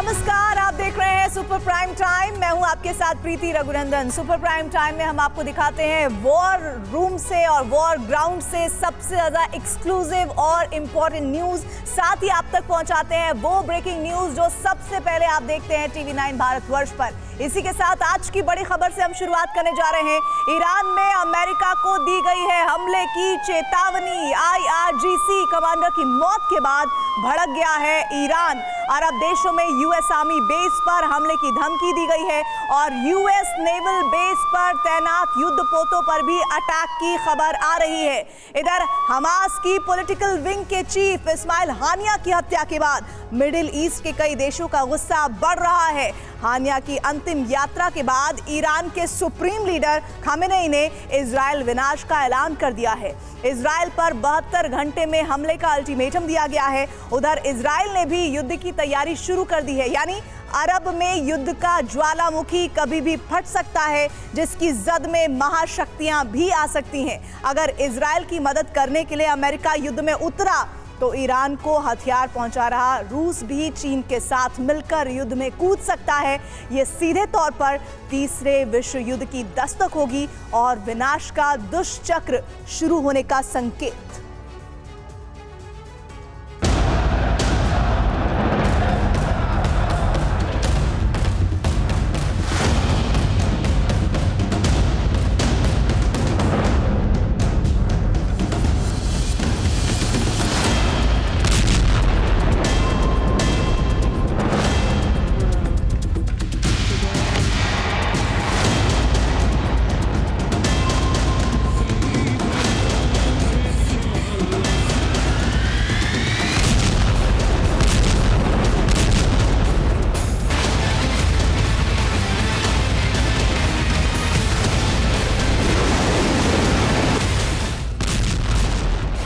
नमस्कार, आप देख रहे हैं सुपर प्राइम टाइम। मैं हूं आपके साथ प्रीति रघुनंदन। सुपर प्राइम टाइम में हम आपको दिखाते हैं वॉर रूम से और वॉर ग्राउंड से सबसे ज्यादा एक्सक्लूसिव और इंपॉर्टेंट न्यूज, साथ ही आप तक पहुंचाते हैं वो ब्रेकिंग न्यूज जो सबसे पहले आप देखते हैं टीवी 9 भारतवर्ष पर। इसी के साथ आज की बड़ी खबर से हम शुरुआत करने जा रहे हैं। ईरान में अमेरिका को दी गई है हमले की चेतावनी। IRGC कमांडर की मौत के बाद भड़क गया है ईरान। अरब देशों में यूएस आर्मी बेस पर हमले की धमकी दी गई है और यूएस नेवल बेस पर तैनात युद्धपोतों पर भी अटैक की खबर आ रही है। इधर हमास की पॉलिटिकल विंग के चीफ इस्माइल हानिया की हत्या के बाद मिडिल ईस्ट के कई देशों का गुस्सा बढ़ रहा है। हानिया की अंतिम यात्रा के बाद ईरान के सुप्रीम लीडर खामेनेई ने इजराइल विनाश का ऐलान कर दिया है। इजराइल पर 72 घंटे में हमले का अल्टीमेटम दिया गया है। उधर इजराइल ने भी युद्ध की तैयारी शुरू कर दी है, यानी अरब में युद्ध का ज्वालामुखी कभी भी फट सकता है, जिसकी जद में महाशक्तियां भी आ सकती हैं। अगर इजराइल की मदद करने के लिए अमेरिका युद्ध में उतरा तो ईरान को हथियार पहुंचा रहा रूस भी चीन के साथ मिलकर युद्ध में कूद सकता है। ये सीधे तौर पर तीसरे विश्व युद्ध की दस्तक होगी और विनाश का दुष्चक्र शुरू होने का संकेत।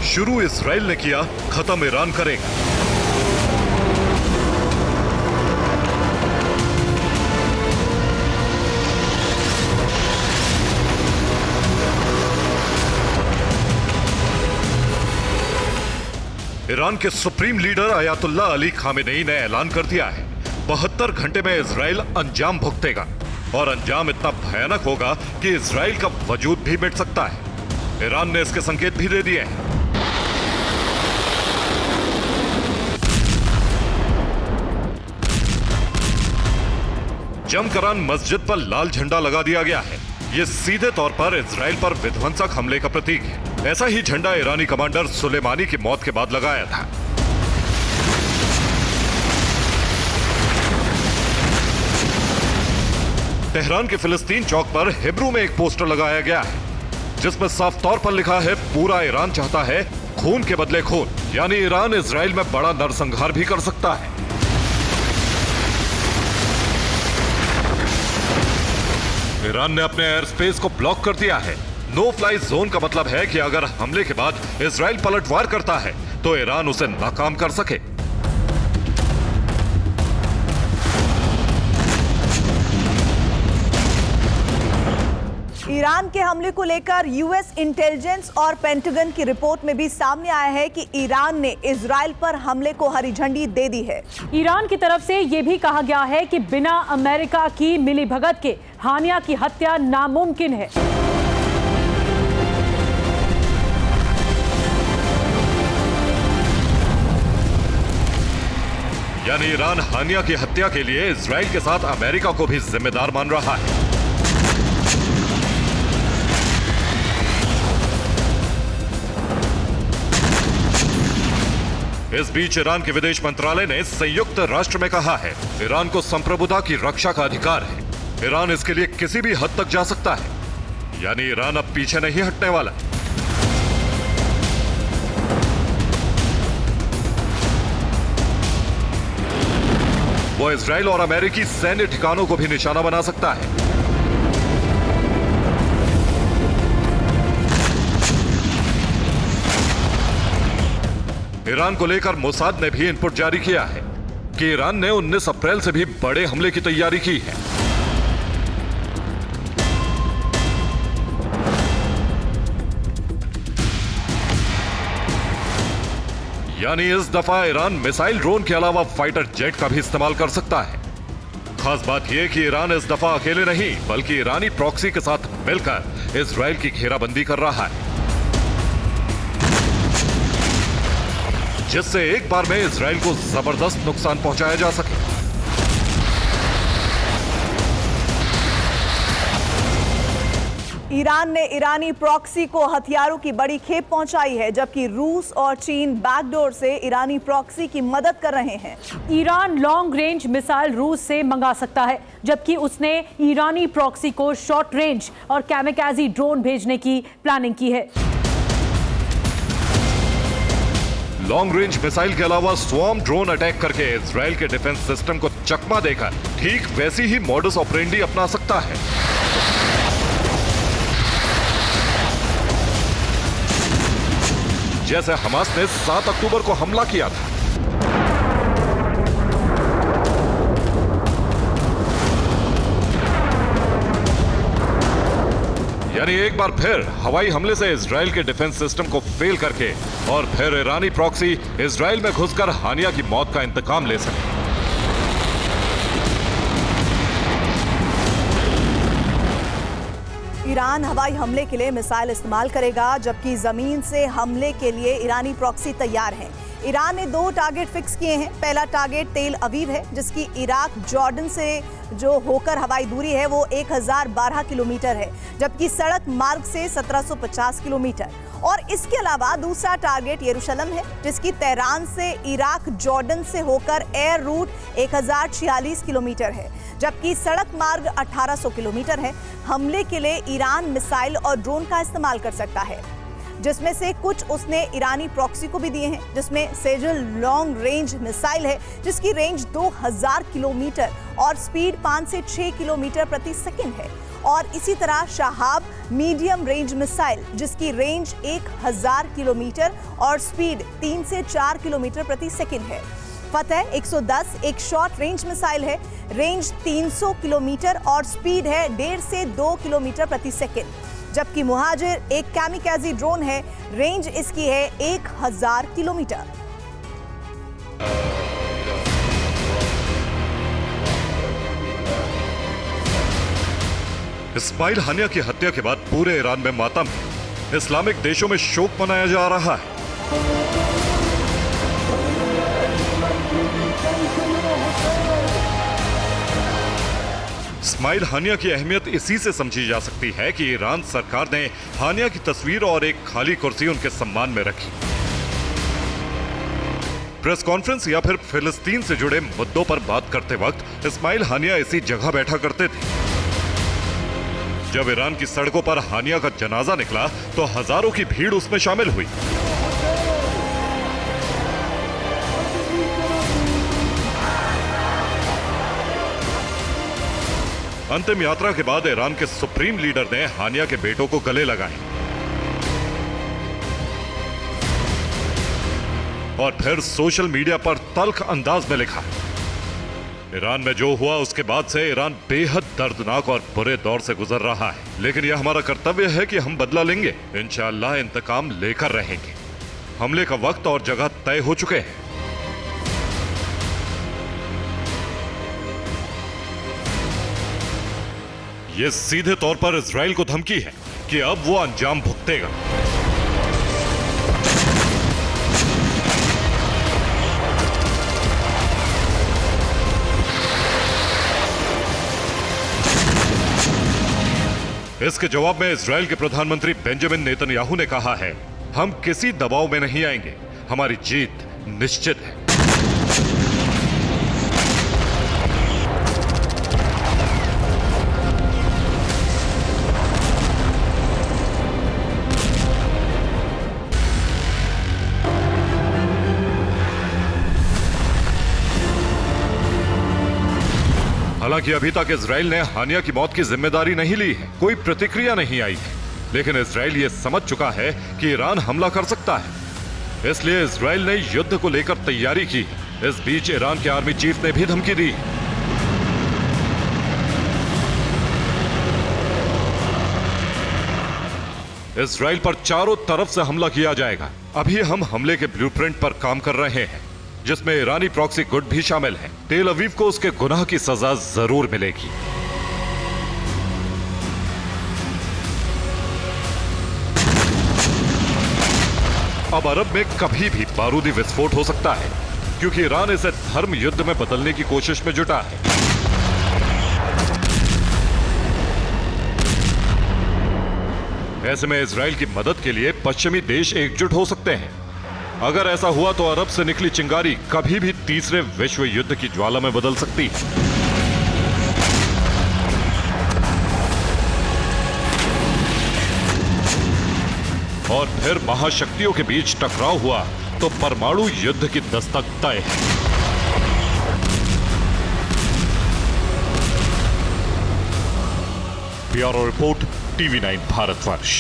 शुरू इजराइल ने किया, खत्म ईरान करेगा। ईरान के supreme leader Ayatollah Ali Khamenei ने ऐलान कर दिया है 72 घंटे में इजराइल अंजाम भुगतेगा और अंजाम इतना भयानक होगा कि इजराइल का वजूद भी मिट सकता है। ईरान ने इसके संकेत भी दे दिए हैं। जमकरान मस्जिद पर लाल झंडा लगा दिया गया है। यह सीधे तौर पर इजराइल पर विध्वंसक हमले का प्रतीक है। ऐसा ही झंडा ईरानी कमांडर सुलेमानी की मौत के बाद लगाया था। तेहरान के फिलिस्तीन चौक पर हिब्रू में एक पोस्टर लगाया गया है जिसमें साफ तौर पर लिखा है, पूरा ईरान चाहता है खून के बदले खून, यानी ईरान इजराइल में बड़ा नरसंहार भी कर सकता है। ईरान ने अपने एयर स्पेस को ब्लॉक कर दिया है। नो फ्लाई जोन का मतलब है कि अगर हमले के बाद इजराइल पलटवार करता है तो ईरान उसे नाकाम कर सके। ईरान के हमले को लेकर यूएस इंटेलिजेंस और पेंटागन की रिपोर्ट में भी सामने आया है कि ईरान ने इजराइल पर हमले को हरी झंडी दे दी है। ईरान की तरफ से यह भी कहा गया है कि बिना अमेरिका की मिलीभगत के हानिया की हत्या नामुमकिन है। यानी ईरान हानिया की हत्या के लिए इजराइल के साथ अमेरिका को भी जिम्मेदार मान रहा है। इस बीच ईरान के विदेश मंत्रालय ने संयुक्त राष्ट्र में कहा है, ईरान को संप्रभुता की रक्षा का अधिकार है। ईरान इसके लिए किसी भी हद तक जा सकता है, यानी ईरान अब पीछे नहीं हटने वाला। वो इजराइल और अमेरिकी सैन्य ठिकानों को भी निशाना बना सकता है। ईरान को लेकर मोसाद ने भी इनपुट जारी किया है कि ईरान ने 19 अप्रैल से भी बड़े हमले की तैयारी की है। यानी इस दफा ईरान मिसाइल ड्रोन के अलावा फाइटर जेट का भी इस्तेमाल कर सकता है। खास बात यह कि ईरान इस दफा अकेले नहीं बल्कि ईरानी प्रॉक्सी के साथ मिलकर इजराइल की घेराबंदी कर रहा है, जिससे एक बार में इजराइल को जबरदस्त नुकसान पहुंचाया जा सके। ईरान ने ईरानी प्रॉक्सी को हथियारों की बड़ी खेप पहुंचाई है, जबकि रूस और चीन बैकडोर से ईरानी प्रॉक्सी की मदद कर रहे हैं। ईरान लॉन्ग रेंज मिसाइल रूस से मंगा सकता है, जबकि उसने ईरानी प्रॉक्सी को शॉर्ट रेंज और कैमिकाजी ड्रोन भेजने की प्लानिंग की है। लॉन्ग रेंज मिसाइल के अलावा स्वॉर्म ड्रोन अटैक करके इजराइल के डिफेंस सिस्टम को चकमा देकर ठीक वैसी ही मॉडस ऑपरेंडी अपना सकता है। जैसे हमास ने 7 अक्टूबर को हमला किया था। यानी एक बार फिर हवाई हमले से इजराइल के डिफेंस सिस्टम को फेल करके और फिर ईरानी प्रॉक्सी इजराइल में घुसकर हानिया की मौत का इंतकाम ले सके। ईरान हवाई हमले के लिए मिसाइल इस्तेमाल करेगा, जबकि जमीन से हमले के लिए ईरानी प्रॉक्सी तैयार है। ईरान ने 2 टारगेट फिक्स किए हैं। पहला टारगेट तेल अवीव है, जिसकी इराक जॉर्डन से जो होकर हवाई दूरी है वो 1012 किलोमीटर है, जबकि सड़क मार्ग से 1750 किलोमीटर। और इसके अलावा दूसरा टारगेट यरूशलेम है, जिसकी तेहरान से इराक जॉर्डन से होकर एयर रूट 1046 किलोमीटर है, जबकि सड़क मार्ग 1800 किलोमीटर है। हमले के लिए ईरान मिसाइल और ड्रोन का इस्तेमाल कर सकता है, जिसमें से कुछ उसने ईरानी प्रॉक्सी को भी दिए हैं, जिसमें सेजल लॉन्ग रेंज मिसाइल है, जिसकी रेंज 2000 किलोमीटर और स्पीड 5 से 6 किलोमीटर प्रति सेकंड है। और इसी तरह शहाब मीडियम रेंज मिसाइल, जिसकी रेंज 1000 किलोमीटर और स्पीड 3 से 4 किलोमीटर प्रति सेकंड है। फतेह 110 एक शॉर्ट रेंज मिसाइल है, रेंज 300 किलोमीटर और स्पीड है 1.5 से 2 किलोमीटर प्रति सेकंड। जबकि मुहाजिर एक कैमिकाजी ड्रोन है, रेंज इसकी है 1000 किलोमीटर। इस्माइल हानिया की हत्या के बाद पूरे ईरान में मातम है। इस्लामिक देशों में शोक मनाया जा रहा है। इस्माइल हानिया की अहमियत इसी से समझी जा सकती है कि ईरान सरकार ने हानिया की तस्वीर और एक खाली कुर्सी उनके सम्मान में रखी। प्रेस कॉन्फ्रेंस या फिर फिलिस्तीन से जुड़े मुद्दों पर बात करते वक्त इस्माइल हानिया इसी जगह बैठा करते थे। जब ईरान की सड़कों पर हानिया का जनाजा निकला तो हजारों की भीड़ उसमें शामिल हुई। अंतिम यात्रा के बाद ईरान के सुप्रीम लीडर ने हानिया के बेटों को गले लगाए और फिर सोशल मीडिया पर तल्ख अंदाज में लिखा, ईरान में जो हुआ उसके बाद से ईरान बेहद दर्दनाक और बुरे दौर से गुजर रहा है, लेकिन यह हमारा कर्तव्य है कि हम बदला लेंगे। इंशाअल्लाह इंतकाम लेकर रहेंगे। हमले का वक्त और जगह तय हो चुके हैं। यह सीधे तौर पर इजराइल को धमकी है कि अब वो अंजाम भुगतेगा। इसके जवाब में इजराइल के प्रधानमंत्री बेंजामिन नेतन्याहू ने कहा है, हम किसी दबाव में नहीं आएंगे, हमारी जीत निश्चित है। हालांकि अभी तक इजराइल ने हानिया की मौत की जिम्मेदारी नहीं ली है, कोई प्रतिक्रिया नहीं आई है, लेकिन इजराइल ये समझ चुका है कि ईरान हमला कर सकता है, इसलिए इजराइल ने युद्ध को लेकर तैयारी की। इस बीच ईरान के आर्मी चीफ ने भी धमकी दी। इजराइल पर चारों तरफ से हमला किया जाएगा अभी हम हमले के ब्लूप्रिंट पर काम कर रहे हैं, जिसमें ईरानी प्रॉक्सी गुट भी शामिल है। तेल अवीव को उसके गुनाह की सजा जरूर मिलेगी। अब अरब में कभी भी बारूदी विस्फोट हो सकता है, क्योंकि ईरान इसे धर्म युद्ध में बदलने की कोशिश में जुटा है। ऐसे में इजराइल की मदद के लिए पश्चिमी देश एकजुट हो सकते हैं। अगर ऐसा हुआ तो अरब से निकली चिंगारी कभी भी तीसरे विश्व युद्ध की ज्वाला में बदल सकती है। और फिर महाशक्तियों के बीच टकराव हुआ तो परमाणु युद्ध की दस्तक तय है। Bureau report, TV9 Bharatvarsh.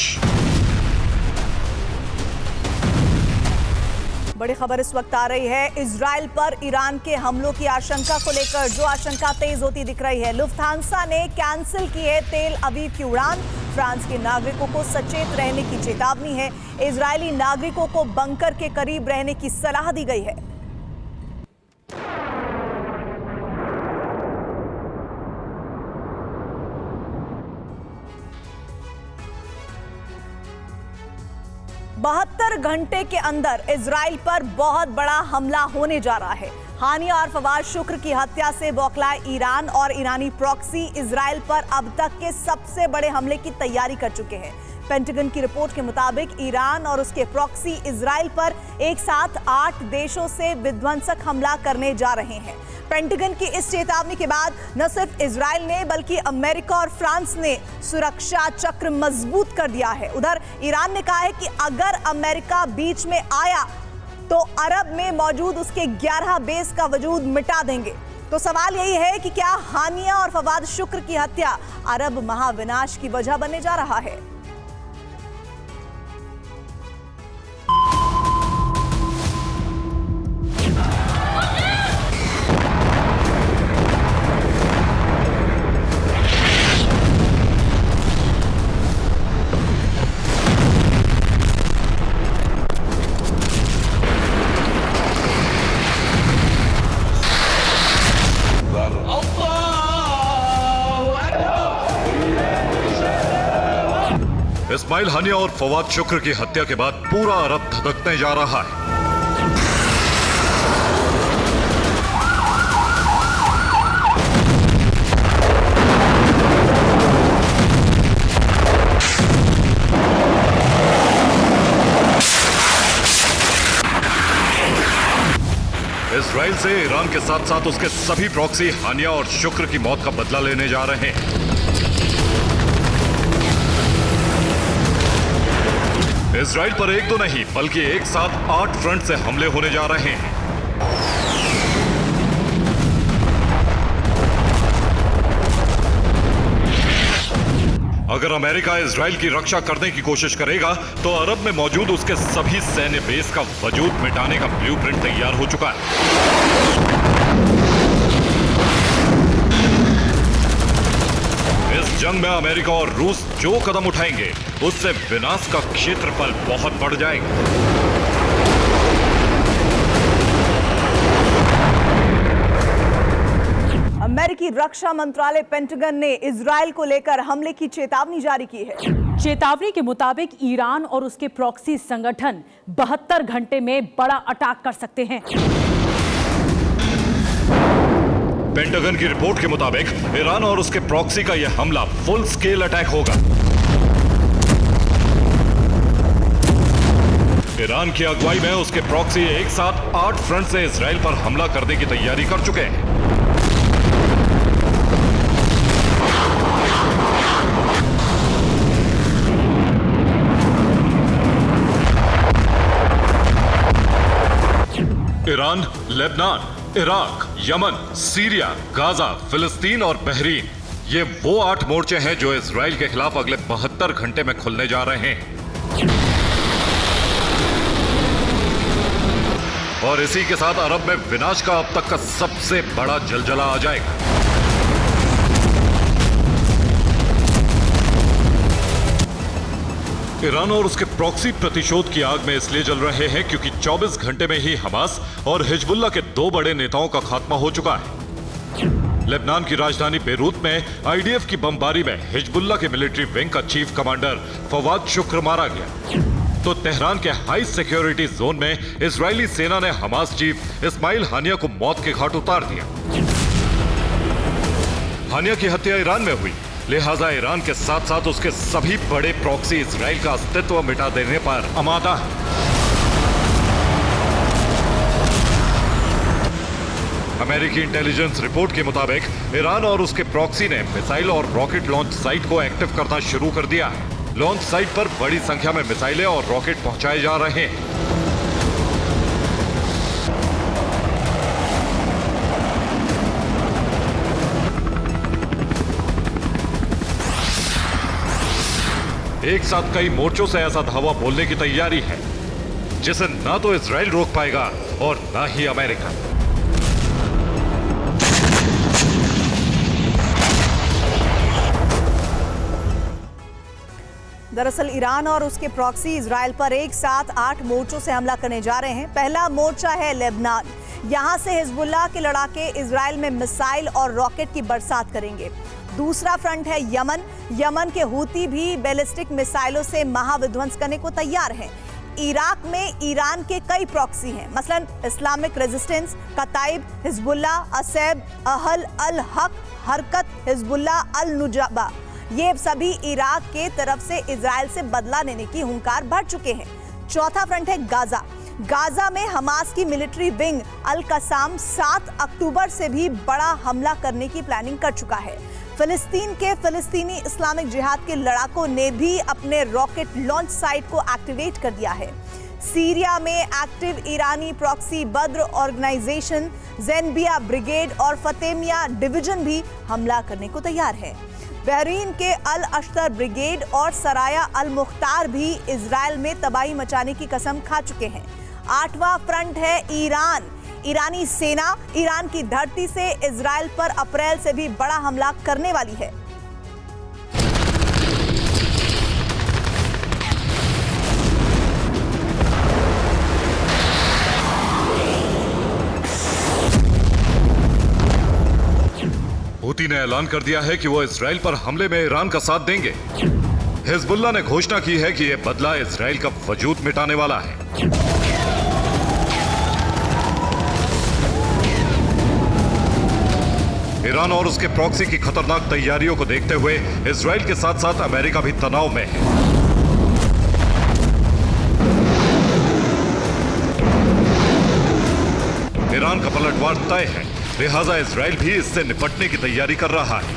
बड़ी खबर इस वक्त आ रही है इजराइल पर ईरान के हमलों की आशंका को लेकर, जो आशंका तेज होती दिख रही है। लुफ्थांसा ने कैंसिल की है तेल अवीव की उड़ान। फ्रांस के नागरिकों को सचेत रहने की चेतावनी है। इजरायली नागरिकों को बंकर के करीब रहने की सलाह दी गई है। बहत्तर घंटे के अंदर इजराइल पर बहुत बड़ा हमला होने जा रहा है। हानिया और फवाद शुक्र की हत्या से बौखलाए ईरान और ईरानी प्रॉक्सी इजराइल पर अब तक के सबसे बड़े हमले की तैयारी कर चुके हैं। पेंटागन की रिपोर्ट के मुताबिक ईरान और उसके प्रॉक्सी इजराइल पर एक साथ 8 देशों से विध्वंसक हमला करने जा रहे हैं। पेंटागन की इस चेतावनी के बाद न सिर्फ इजराइल ने बल्कि अमेरिका और फ्रांस ने सुरक्षा चक्र मजबूत कर दिया है। उधर ईरान ने कहा है कि अगर अमेरिका बीच में आया तो अरब में मौजूद उसके 11 बेस का वजूद मिटा देंगे। तो सवाल यही है कि क्या हानिया और फवाद शुक्र की हत्या अरब महाविनाश की वजह बनने जा रहा है? इस्माइल हानिया और फवाद शुक्र की हत्या के बाद पूरा अरब धधकने जा रहा है। इजराइल से ईरान के साथ साथ उसके सभी प्रॉक्सी हानिया और शुक्र की मौत का बदला लेने जा रहे हैं। इजराइल पर एक दो नहीं बल्कि एक साथ 8 फ्रंट से हमले होने जा रहे हैं। अगर अमेरिका इजराइल की रक्षा करने की कोशिश करेगा तो अरब में मौजूद उसके सभी सैन्य बेस का वजूद मिटाने का ब्लूप्रिंट तैयार हो चुका है। इस जंग में अमेरिका और रूस जो कदम उठाएंगे उससे विनाश का क्षेत्रफल बहुत बढ़ जाएगा। अमेरिकी रक्षा मंत्रालय पेंटागन ने इजराइल को लेकर हमले की चेतावनी जारी की है। चेतावनी के मुताबिक ईरान और उसके प्रॉक्सी संगठन 72 घंटे में बड़ा अटैक कर सकते हैं। पेंटागन की रिपोर्ट के मुताबिक ईरान और उसके प्रॉक्सी का यह हमला फुल स्केल अटैक होगा। ईरान की अगुवाई में उसके प्रॉक्सी एक साथ 8 फ्रंट से इजराइल पर हमला करने की तैयारी कर चुके हैं। Iran, Lebanon, Iraq, Yemen, Syria, Gaza, फिलिस्तीन और बहरीन, ये वो 8 मोर्चे हैं जो इजराइल के खिलाफ अगले 72 घंटे में खुलने जा रहे हैं। और इसी के साथ अरब में विनाश का अब तक का सबसे बड़ा जलजला आ जाएगा। ईरान और उसके प्रॉक्सी प्रतिशोध की आग में इसलिए जल रहे हैं क्योंकि 24 घंटे में ही हमास और हिजबुल्लाह के 2 बड़े नेताओं का खात्मा हो चुका है। लेबनान की राजधानी बेरूत में आईडीएफ की बमबारी में हिजबुल्लाह के मिलिट्री विंग का चीफ कमांडर फवाद शुक्र मारा गया। तो तेहरान के हाई सिक्योरिटी जोन में इजरायली सेना ने हमास चीफ इस्माइल हानिया को मौत के घाट उतार दिया। हानिया की हत्या ईरान में हुई, लिहाजा ईरान के साथ साथ उसके सभी बड़े प्रॉक्सी इजराइल का अस्तित्व मिटा देने पर आमादा है। अमेरिकी इंटेलिजेंस रिपोर्ट के मुताबिक ईरान और उसके प्रॉक्सी ने मिसाइल और रॉकेट लॉन्च साइट को एक्टिव करना शुरू कर दिया है। लॉन्च साइट पर बड़ी संख्या में मिसाइलें और रॉकेट पहुंचाए जा रहे हैं। एक साथ कई मोर्चों से ऐसा धावा बोलने की तैयारी है जिसे ना तो इजराइल रोक पाएगा और ना ही अमेरिका। दरअसल ईरान और उसके प्रॉक्सी इजराइल पर एक साथ 8 मोर्चों से हमला करने जा रहे हैं। पहला मोर्चा है लेबनान। यहां से हिजबुल्लाह के लड़ाके इजराइल में मिसाइल और रॉकेट की बरसात करेंगे। दूसरा फ्रंट है यमन। यमन के हूती भी बैलिस्टिक मिसाइलों से महाविध्वंस करने को तैयार हैं। इराक में ईरान के कई प्रॉक्सी हैं, मसलन इस्लामिक रेजिस्टेंस, कताइब, हिजबुल्लाह, असैब, अहल अल हक, हरकत हिजबुल्लाह अल नुजाबा। ये सभी इराक के तरफ से इजराइल से बदला लेने की हुंकार भर चुके हैं। चौथा फ्रंट है गाजा। गाजा में हमास की मिलिट्री विंग अल कसाम 7 अक्टूबर से भी बड़ा हमला करने की प्लानिंग कर चुका है। फिलिस्तीन के फिलिस्तीनी इस्लामिक जिहाद के लड़ाकों ने भी अपने रॉकेट लॉन्च साइट को एक्टिवेट कर दिया है। सीरिया में एक्टिव ईरानी प्रॉक्सी बद्र ऑर्गेनाइजेशन, ज़ैनबिया ब्रिगेड और फतेमिया डिवीजन भी हमला करने को तैयार है। बहरीन के अल अश्तर ब्रिगेड और सराया अल मुख्तार भी इजराइल में तबाही मचाने की कसम खा चुके हैं। 8वां फ्रंट है ईरान। ईरानी सेना ईरान की धरती से इजराइल पर अप्रैल से भी बड़ा हमला करने वाली है। हूती ने ऐलान कर दिया है कि वो इजराइल पर हमले में ईरान का साथ देंगे। हिजबुल्लाह ने घोषणा की है कि यह बदला इजराइल का वजूद मिटाने वाला है। ईरान और उसके प्रॉक्सी की खतरनाक तैयारियों को देखते हुए इजराइल के साथ साथ अमेरिका भी तनाव में है। ईरान का पलटवार तय है, लिहाजा इजराइल भी इससे निपटने की तैयारी कर रहा है।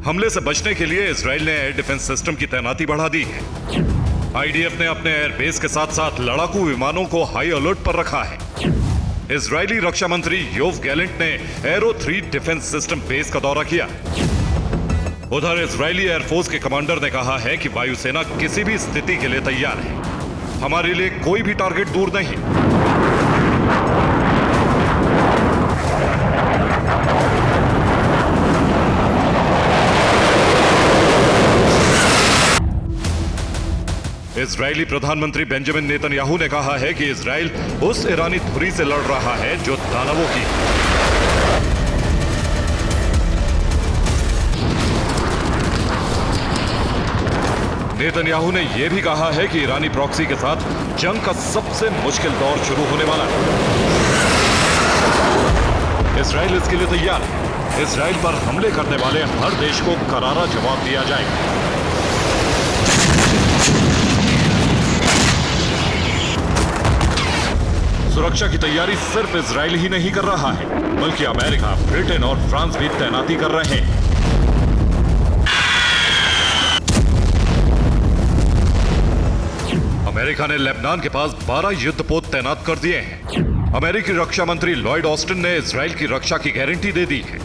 हमले से बचने के लिए इजराइल ने एयर डिफेंस सिस्टम की तैनाती बढ़ा दी है। आईडीएफ ने अपने एयरबेस के साथ साथ लड़ाकू विमानों को हाई अलर्ट पर रखा है। इजरायली रक्षा मंत्री योव गैलेंट ने एरो 3 डिफेंस सिस्टम बेस का दौरा किया। उधर इजरायली एयरफोर्स के कमांडर ने कहा है कि वायुसेना किसी भी स्थिति के लिए तैयार है। हमारे लिए कोई भी टारगेट दूर नहीं। इजरायली प्रधानमंत्री बेंजामिन नेतन्याहू ने कहा है कि इजराइल उस ईरानी धुरी से लड़ रहा है जो दानवों की है। नेतन्याहू ने यह भी कहा है कि ईरानी प्रॉक्सी के साथ जंग का सबसे मुश्किल दौर शुरू होने वाला है। इजराइल इसके लिए तैयार है। इजराइल पर हमले करने वाले हर देश को करारा जवाब दिया जाएगा। सुरक्षा की तैयारी सिर्फ इजराइल ही नहीं कर रहा है, बल्कि अमेरिका, ब्रिटेन और फ्रांस भी तैनाती कर रहे हैं। अमेरिका ने लेबनान के पास 12 युद्धपोत तैनात कर दिए हैं। अमेरिकी रक्षा मंत्री लॉयड ऑस्टिन ने इजराइल की रक्षा की गारंटी दे दी है।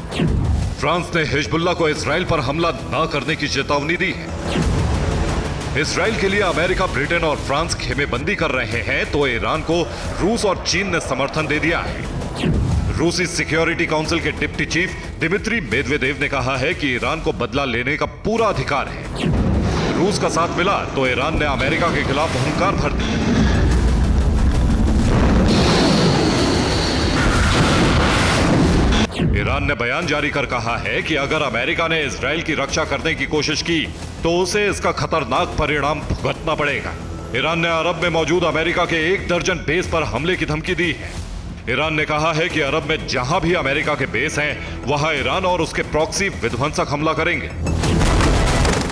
फ्रांस ने हिजबुल्लाह को इजराइल पर हमला न करने की चेतावनी दी है। इजराइल के लिए अमेरिका, ब्रिटेन और फ्रांस खेमेबंदी कर रहे हैं, तो ईरान को रूस और चीन ने समर्थन दे दिया है। रूसी सिक्योरिटी काउंसिल के डिप्टी चीफ दिमित्री मेदवेदेव ने कहा है कि ईरान को बदला लेने का पूरा अधिकार है। रूस का साथ मिला तो ईरान ने अमेरिका के खिलाफ हुंकार भर दी। ईरान ने बयान जारी कर कहा है कि अगर अमेरिका ने इजराइल की रक्षा करने की कोशिश की तो उसे इसका खतरनाक परिणाम भुगतना पड़ेगा। ईरान ने अरब में मौजूद अमेरिका के 1 दर्जन बेस पर हमले की धमकी दी है। ईरान ने कहा है कि अरब में जहां भी अमेरिका के बेस हैं, वहां ईरान और उसके प्रॉक्सी विध्वंसक हमला करेंगे।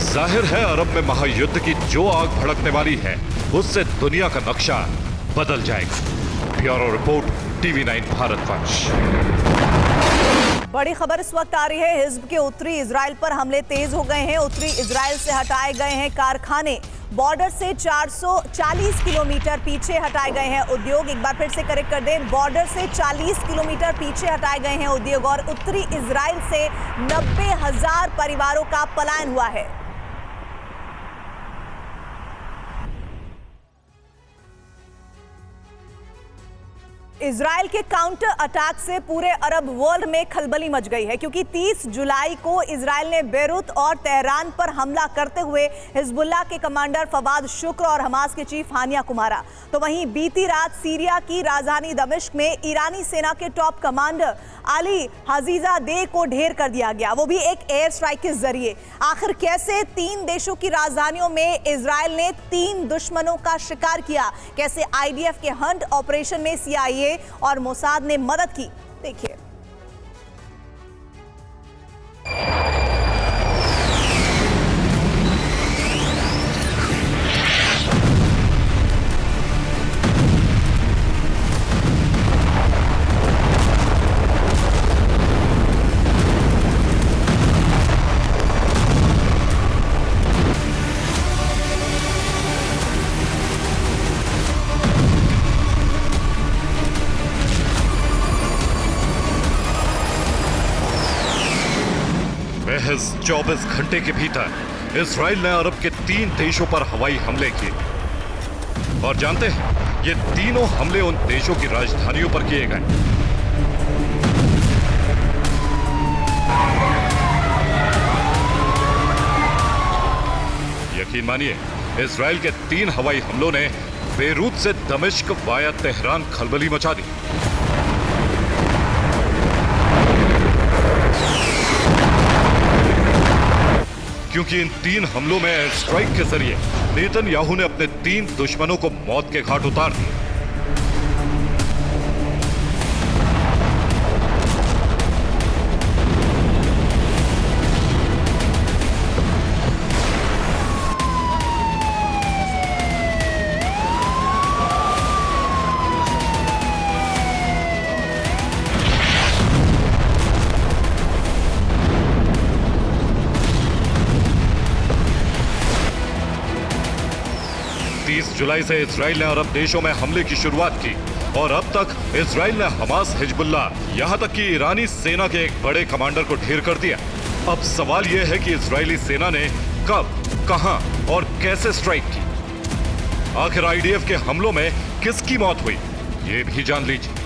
जाहिर है अरब में महायुद्ध की जो आग भड़कने वाली है, उससे दुनिया का नक्शा बदल जाएगा। Bureau report, TV9 भारतवंश। बड़ी खबर इस वक्त आ रही है। हिज्ब के उत्तरी इजराइल पर हमले तेज हो गए हैं। उत्तरी इजराइल से हटाए गए हैं कारखाने, बॉर्डर से 440 किलोमीटर पीछे हटाए गए हैं उद्योग। एक बार फिर से करेक्ट कर दें, बॉर्डर से 40 किलोमीटर पीछे हटाए गए हैं उद्योग और उत्तरी इजराइल से 90,000 परिवारों का पलायन हुआ है। इजराइल के काउंटर अटैक से पूरे अरब वर्ल्ड में खलबली मच गई है, क्योंकि 30 जुलाई को इजराइल ने बेरूत और तेहरान पर हमला करते हुए हिजबुल्लाह के कमांडर फवाद शुक्र और हमास के चीफ हानिया को मारा। तो वहीं बीती रात सीरिया की राजधानी दमिश्क में ईरानी सेना के टॉप कमांडर अली हाजीजा दे को ढेर कर दिया गया, वो भी एक एयर स्ट्राइक के जरिए। आखिर कैसे 3 देशों की राजधानियों में इजराइल ने 3 दुश्मनों का शिकार किया, कैसे IDF के हंट ऑपरेशन में CIA और मोसाद ने मदद की, देखिए। महज 24 घंटे के भीतर इजराइल ने अरब के 3 देशों पर हवाई हमले किए। और जानते हैं, ये तीनों हमले उन देशों की राजधानियों पर किए गए। यकीन मानिए, इजराइल के 3 हवाई हमलों ने बेरूत से दमिश्क वाया तेहरान खलबली मचा दी। क्योंकि इन 3 हमलों में एयर स्ट्राइक के जरिए नेतन्याहू ने अपने 3 दुश्मनों को मौत के घाट उतार दिया। जुलाई से इजराइल ने अरब देशों में हमले की शुरुआत की और अब तक इजराइल ने हमास, हिजबुल्लाह, यहां तक कि ईरानी सेना के एक बड़े कमांडर को ढेर कर दिया। अब सवाल यह है कि इजरायली सेना ने कब, कहां और कैसे स्ट्राइक की। आखिर IDF के हमलों में किसकी मौत हुई, ये भी जान लीजिए।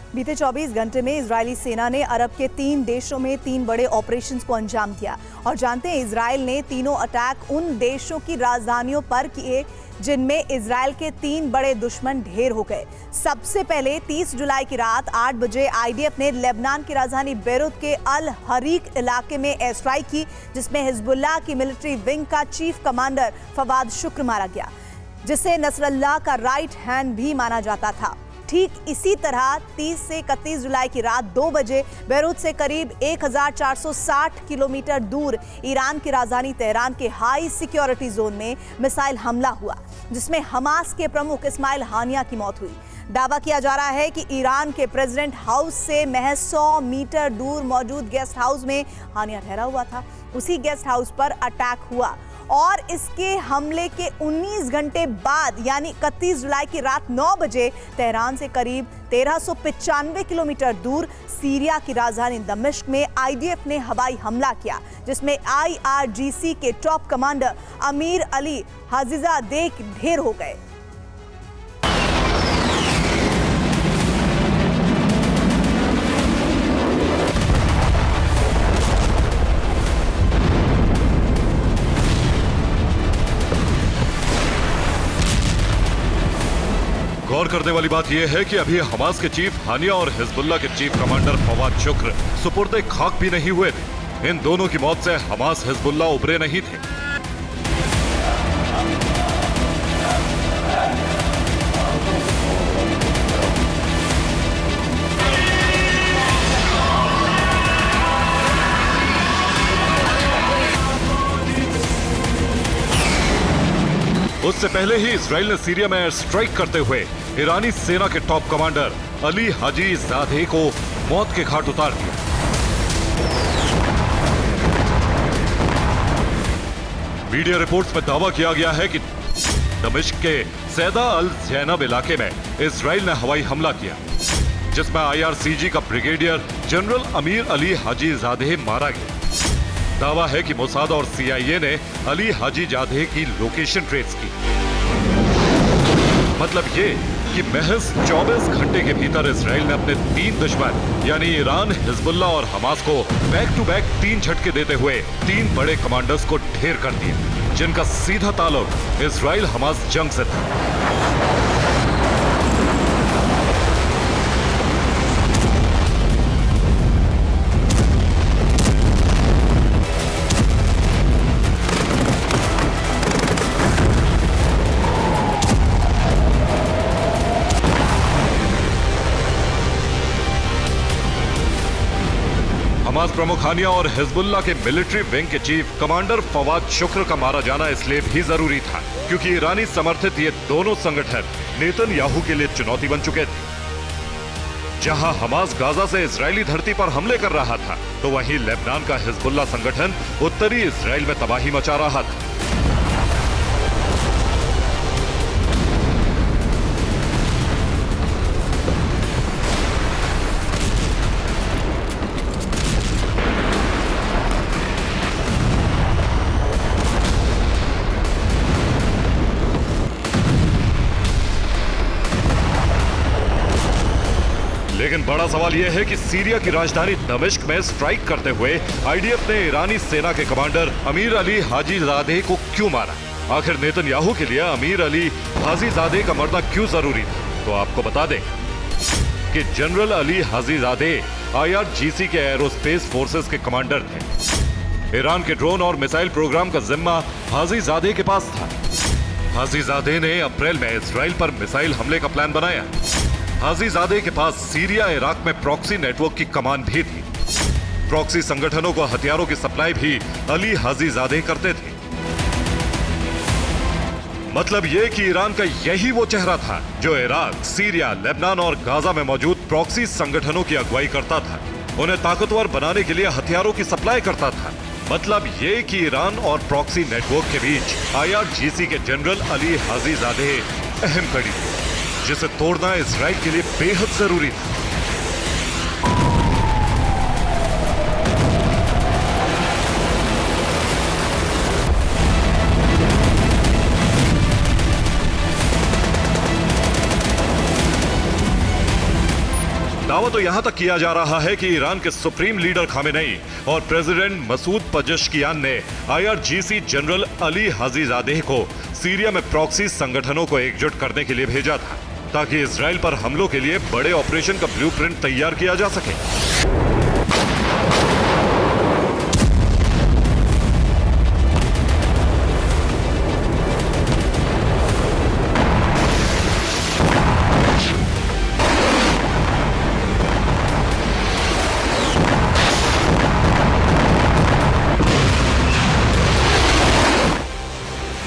बीते 24 घंटे में इजरायली सेना ने अरब के 3 देशों में 3 बड़े ऑपरेशंस को अंजाम दिया। और जानते हैं, इजराइल ने तीनों अटैक उन देशों की राजधानियों पर किए जिनमें इजराइल के 3 बड़े दुश्मन ढेर हो गए। सबसे पहले 30 जुलाई की रात 8 बजे IDF ने लेबनान की राजधानी बेरूत के अल हरीक इलाके में एयर स्ट्राइक की, जिसमें हिजबुल्लाह की मिलिट्री विंग का चीफ कमांडर फवाद शुक्र मारा गया, जिसे नसरल्लाह का राइट हैंड भी माना जाता था। ठीक इसी तरह 30 से 31 जुलाई की रात 2 बजे बेरूत से करीब 1460 किलोमीटर दूर ईरान की राजधानी तेहरान के हाई सिक्योरिटी जोन में मिसाइल हमला हुआ, जिसमें हमास के प्रमुख इस्माइल हानिया की मौत हुई। दावा किया जा रहा है कि ईरान के प्रेसिडेंट हाउस से महज 100 मीटर दूर मौजूद गेस्ट हाउस में हानिया ठहरा हुआ था। उसी गेस्ट हाउस पर अटैक हुआ और इसके हमले के 19 घंटे बाद यानी 31 जुलाई की रात 9 बजे तेहरान से करीब 1395 किलोमीटर दूर सीरिया की राजधानी दमिश्क में IDF ने हवाई हमला किया, जिसमें IRGC के टॉप कमांडर अमीर अली हाजीजा दे ढेर हो गए। गौर करने वाली बात यह है कि अभी हमास के चीफ हानिया और हिजबुल्लाह के चीफ कमांडर फवाद शुक्र सुपुर्दे खाक भी नहीं हुए थे। इन दोनों की मौत से हमास हिजबुल्लाह उभरे नहीं थे। उससे पहले ही इजराइल ने सीरिया में एयर स्ट्राइक करते हुए ईरानी सेना के टॉप कमांडर अली हाजी जादेह को मौत के घाट उतार दिया। मीडिया रिपोर्ट्स में दावा किया गया है कि दमिश्क के सैदा अल जैनब इलाके में इजराइल ने हवाई हमला किया, जिसमें IRCG का ब्रिगेडियर जनरल अमीर अली हाजी जादेह मारा गया। दावा है कि मोसाद और CIA ने अली हाजी जादेह की लोकेशन ट्रेस की। मतलब ये कि महज 24 घंटे के भीतर इजराइल ने अपने 3 दुश्मन यानी ईरान, हिजबुल्लाह और हमास को बैक टू बैक 3 झटके देते हुए 3 बड़े कमांडर्स को ढेर कर दिया, जिनका सीधा ताल्लुक इजराइल हमास जंग से था। हमास प्रमुख हानिया और हिजबुल्लाह के मिलिट्री विंग के चीफ कमांडर फवाद शुक्र का मारा जाना इसलिए भी जरूरी था क्योंकि ईरानी समर्थित ये दोनों संगठन नेतन्याहू के लिए चुनौती बन चुके थे। जहां हमास गाजा से इजरायली धरती पर हमले कर रहा था, तो वहीं लेबनान का हिजबुल्लाह संगठन उत्तरी इजराइल में तबाही मचा रहा था। लेकिन बड़ा सवाल यह है कि सीरिया की राजधानी दमिश्क में स्ट्राइक करते हुए IDF ने ईरानी सेना के कमांडर अमीर अली हाजी जादेह को क्यों मारा? आखिर नेतन्याहू के लिए अमीर अली हाजी जादेह का मरना क्यों जरूरी था? तो आपको बता दें कि जनरल अली हाजी जादेह IRGC के एरोस्पेस फोर्सेस के कमांडर थे। ईरान के ड्रोन और मिसाइल प्रोग्राम का जिम्मा हाजी जादेह के पास था। हाजी जादेह ने अप्रैल में इजराइल पर मिसाइल हमले का प्लान बनाया। हाजी जादेह के पास सीरिया, इराक में प्रॉक्सी नेटवर्क की कमान भी थी। प्रॉक्सी संगठनों को हथियारों की सप्लाई भी अली हाजी जादेह करते थे। मतलब यह कि ईरान का यही वो चेहरा था जो इराक, सीरिया, लेबनान और गाजा में मौजूद प्रॉक्सी संगठनों की अगुवाई करता था, उन्हें ताकतवर बनाने के लिए हथियारों की सप्लाई करता था। मतलब ये कि ईरान और प्रॉक्सी नेटवर्क के बीच IRGC के जनरल अली हाजी जादेह अहम कड़ी थी, जिसे तोड़ना इजराइल के लिए बेहद जरूरी था। दावा तो यहां तक किया जा रहा है कि ईरान के सुप्रीम लीडर खामेनेई और प्रेसिडेंट मसूद पजेश्कियान ने IRGC जनरल अली हाजी जादेह को सीरिया में प्रॉक्सी संगठनों को एकजुट करने के लिए भेजा था, ताकि इजराइल पर हमलों के लिए बड़े ऑपरेशन का ब्लूप्रिंट तैयार किया जा सके।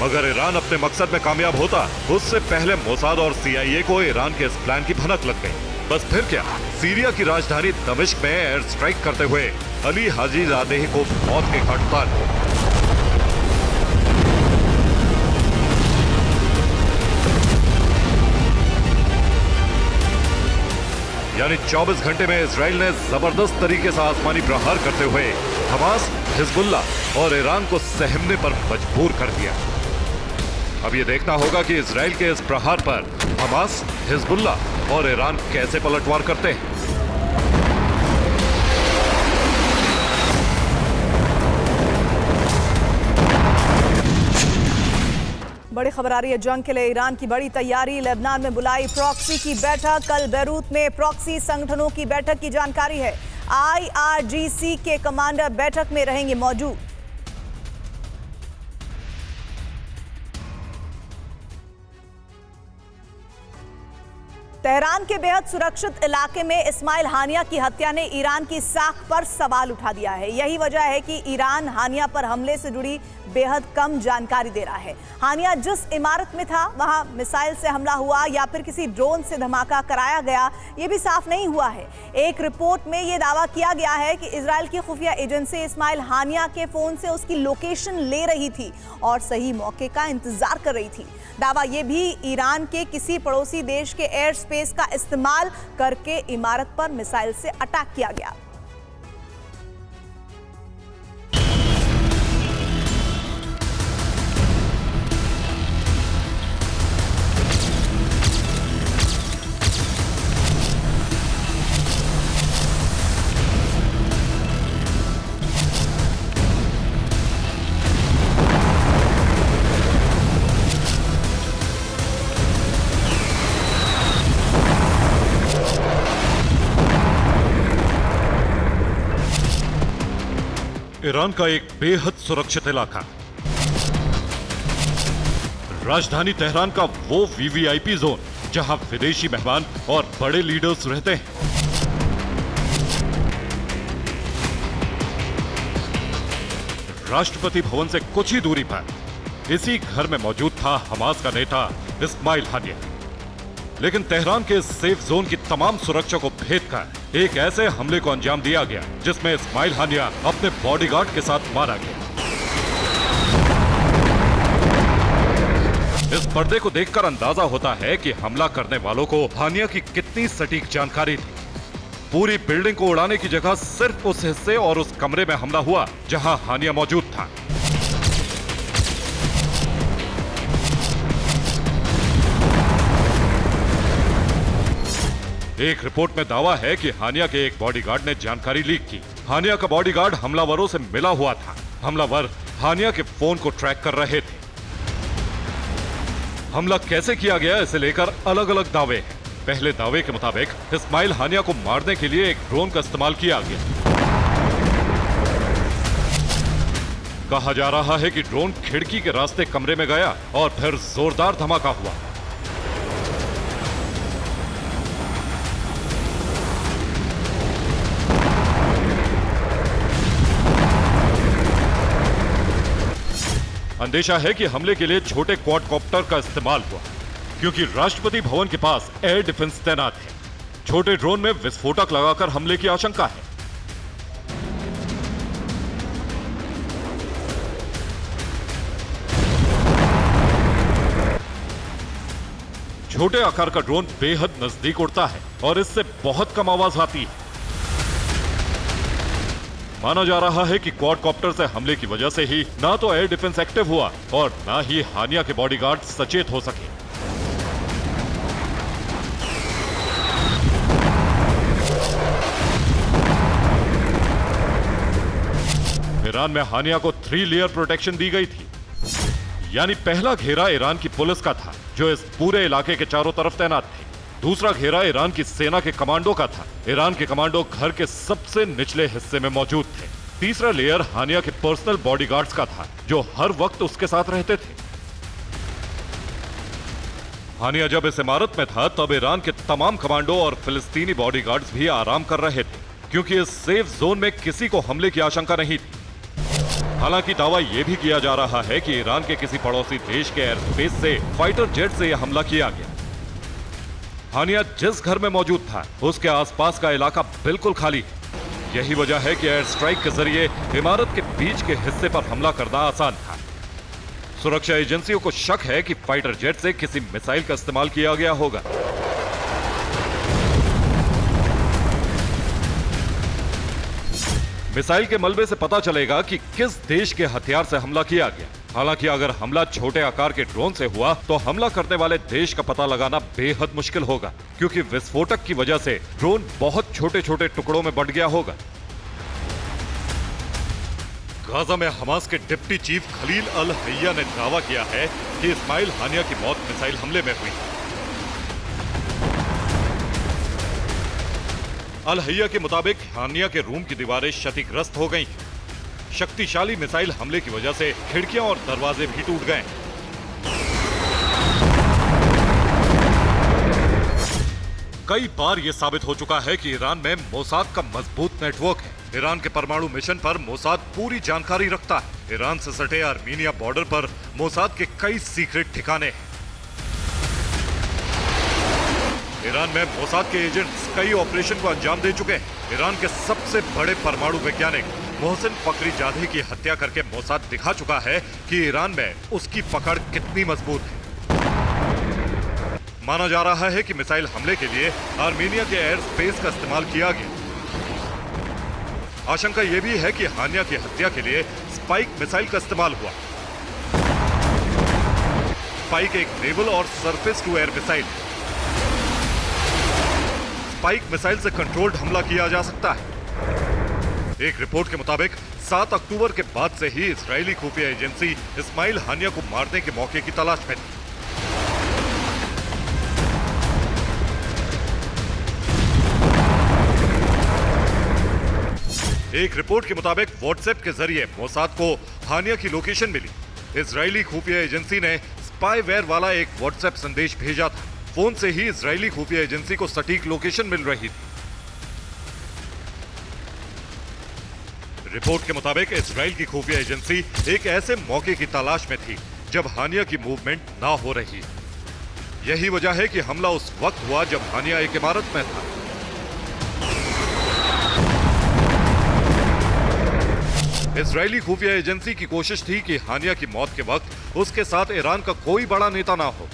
मगर ईरान अपने मकसद में कामयाब होता, उससे पहले मोसाद और CIA को ईरान के इस प्लान की भनक लग गई। बस फिर क्या, सीरिया की राजधानी दमिश्क में एयर स्ट्राइक करते हुए अली हाजी जादेह को मौत के घाट उतार दिया। यानी 24 घंटे में इजराइल ने जबरदस्त तरीके से आसमानी प्रहार करते हुए हमास, हिजबुल्लाह और ईरान को सहमने पर मजबूर कर दिया। अब ये देखना होगा कि इजराइल के इस प्रहार पर हमास, हिजबुल्लाह और ईरान कैसे पलटवार करते हैं। बड़ी खबर आ रही है जंग के लिए ईरान की बड़ी तैयारी। लेबनान में बुलाई प्रॉक्सी की बैठक। कल बेरूत में प्रॉक्सी संगठनों की बैठक की जानकारी है। IRGC के कमांडर बैठक में रहेंगे मौजूद। तेहरान के बेहद सुरक्षित इलाके में इस्माइल हानिया की हत्या ने ईरान की साख पर सवाल उठा दिया है। यही वजह है कि ईरान हानिया पर हमले से जुड़ी बेहद कम जानकारी दे रहा है। हानिया जिस इमारत में था वहां मिसाइल से हमला हुआ या फिर किसी ड्रोन से धमाका कराया गया, ये भी साफ नहीं हुआ है। एक रिपोर्ट में यह दावा किया गया है कि इजराइल की खुफिया एजेंसी इस्माइल हानिया के फोन से उसकी लोकेशन ले रही थी और सही मौके का इंतजार कर रही थी। दावा यह भी ईरान के किसी पड़ोसी देश के एयर स्पेस का इस्तेमाल करके इमारत पर मिसाइल से अटैक किया गया। ईरान का एक बेहद सुरक्षित इलाका, राजधानी तेहरान का वो VVIP जोन जहां विदेशी मेहमान और बड़े लीडर्स रहते हैं। राष्ट्रपति भवन से कुछ ही दूरी पर इसी घर में मौजूद था हमास का नेता इस्माइल हानिया। लेकिन तेहरान के सेफ जोन की तमाम सुरक्षा को भेद कर एक ऐसे हमले को अंजाम दिया गया जिसमें इस्माइल हानिया अपने बॉडीगार्ड के साथ मारा गया। इस पर्दे को देखकर अंदाजा होता है कि हमला करने वालों को हानिया की कितनी सटीक जानकारी थी। पूरी बिल्डिंग को उड़ाने की जगह सिर्फ उस हिस्से और उस कमरे में हमला हुआ जहां हानिया मौजूद था। एक रिपोर्ट में दावा है कि हानिया के एक बॉडीगार्ड ने जानकारी लीक की। हानिया का बॉडीगार्ड हमलावरों से मिला हुआ था। हमलावर हानिया के फोन को ट्रैक कर रहे थे। हमला कैसे किया गया इसे लेकर अलग अलग दावे हैं। पहले दावे के मुताबिक इस्माइल हानिया को मारने के लिए एक ड्रोन का इस्तेमाल किया गया। कहा जा रहा है कि ड्रोन खिड़की के रास्ते कमरे में गया और फिर जोरदार धमाका हुआ। अंदेशा है कि हमले के लिए छोटे क्वाडकॉप्टर का इस्तेमाल हुआ क्योंकि राष्ट्रपति भवन के पास एयर डिफेंस तैनात है। छोटे ड्रोन में विस्फोटक लगाकर हमले की आशंका है। छोटे आकार का ड्रोन बेहद नजदीक उड़ता है और इससे बहुत कम आवाज आती है। माना जा रहा है कि क्वाडकॉप्टर से हमले की वजह से ही ना तो एयर डिफेंस एक्टिव हुआ और ना ही हानिया के बॉडीगार्ड सचेत हो सके। ईरान में हानिया को 3 लेयर प्रोटेक्शन दी गई थी। यानी पहला घेरा ईरान की पुलिस का था जो इस पूरे इलाके के चारों तरफ तैनात थे। दूसरा घेरा ईरान की सेना के कमांडो का था। ईरान के कमांडो घर के सबसे निचले हिस्से में मौजूद थे। तीसरा लेयर हानिया के पर्सनल बॉडीगार्ड्स का था जो हर वक्त उसके साथ रहते थे। हानिया जब इस इमारत में था तब ईरान के तमाम कमांडो और फिलिस्तीनी बॉडीगार्ड्स भी आराम कर रहे थे क्योंकि इस सेफ जोन में किसी को हमले की आशंका नहीं थी। हालांकि दावा यह भी किया जा रहा है कि ईरान के किसी पड़ोसी देश के एयरस्पेस से फाइटर जेट से यह हमला किया गया। हानिया जिस घर में मौजूद था उसके आसपास का इलाका बिल्कुल खाली है। यही वजह है कि एयर स्ट्राइक के जरिए इमारत के बीच के हिस्से पर हमला करना आसान था। सुरक्षा एजेंसियों को शक है कि फाइटर जेट से किसी मिसाइल का इस्तेमाल किया गया होगा। मिसाइल के मलबे से पता चलेगा कि किस देश के हथियार से हमला किया गया। हालांकि अगर हमला छोटे आकार के ड्रोन से हुआ तो हमला करने वाले देश का पता लगाना बेहद मुश्किल होगा क्योंकि विस्फोटक की वजह से ड्रोन बहुत छोटे छोटे टुकड़ों में बंट गया होगा। गाजा में हमास के डिप्टी चीफ खलील अल हैया ने दावा किया है कि इस्माइल हानिया की मौत मिसाइल हमले में हुई। अल हैया के मुताबिक हानिया के रूम की दीवारें क्षतिग्रस्त हो गईं। शक्तिशाली मिसाइल हमले की वजह से खिड़कियां और दरवाजे भी टूट गए। कई बार यह साबित हो चुका है कि ईरान में मोसाद का मजबूत नेटवर्क है। ईरान के परमाणु मिशन पर मोसाद पूरी जानकारी रखता है। ईरान से सटे आर्मीनिया बॉर्डर पर मोसाद के कई सीक्रेट ठिकाने हैं। ईरान में मोसाद के एजेंट्स कई ऑपरेशन को अंजाम दे चुके हैं। ईरान के सबसे बड़े परमाणु वैज्ञानिक मोहसिन फखरीजादे की हत्या करके मोसाद दिखा चुका है कि ईरान में उसकी पकड़ कितनी मजबूत है। माना जा रहा है कि मिसाइल हमले के लिए आर्मीनिया के एयर स्पेस का इस्तेमाल किया गया। आशंका यह भी है कि हानिया की हत्या के लिए स्पाइक मिसाइल का इस्तेमाल हुआ। स्पाइक एक नेवल और सरफेस टू एयर मिसाइल है। स्पाइक मिसाइल से कंट्रोल्ड हमला किया जा सकता है। एक रिपोर्ट के मुताबिक 7 अक्टूबर के बाद से ही इजरायली खुफिया एजेंसी इस्माइल हानिया को मारने के मौके की तलाश में थी। एक रिपोर्ट के मुताबिक व्हाट्सएप के जरिए मोसाद को हानिया की लोकेशन मिली। इजरायली खुफिया एजेंसी ने स्पाईवेयर वाला एक व्हाट्सएप संदेश भेजा था। फोन से ही इजरायली खुफिया एजेंसी को सटीक लोकेशन मिल रही थी। रिपोर्ट के मुताबिक इजराइल की खुफिया एजेंसी एक ऐसे मौके की तलाश में थी जब हानिया की मूवमेंट ना हो रही। यही वजह है कि हमला उस वक्त हुआ जब हानिया एक इमारत में था। इजरायली खुफिया एजेंसी की कोशिश थी कि हानिया की मौत के वक्त उसके साथ ईरान का कोई बड़ा नेता ना हो,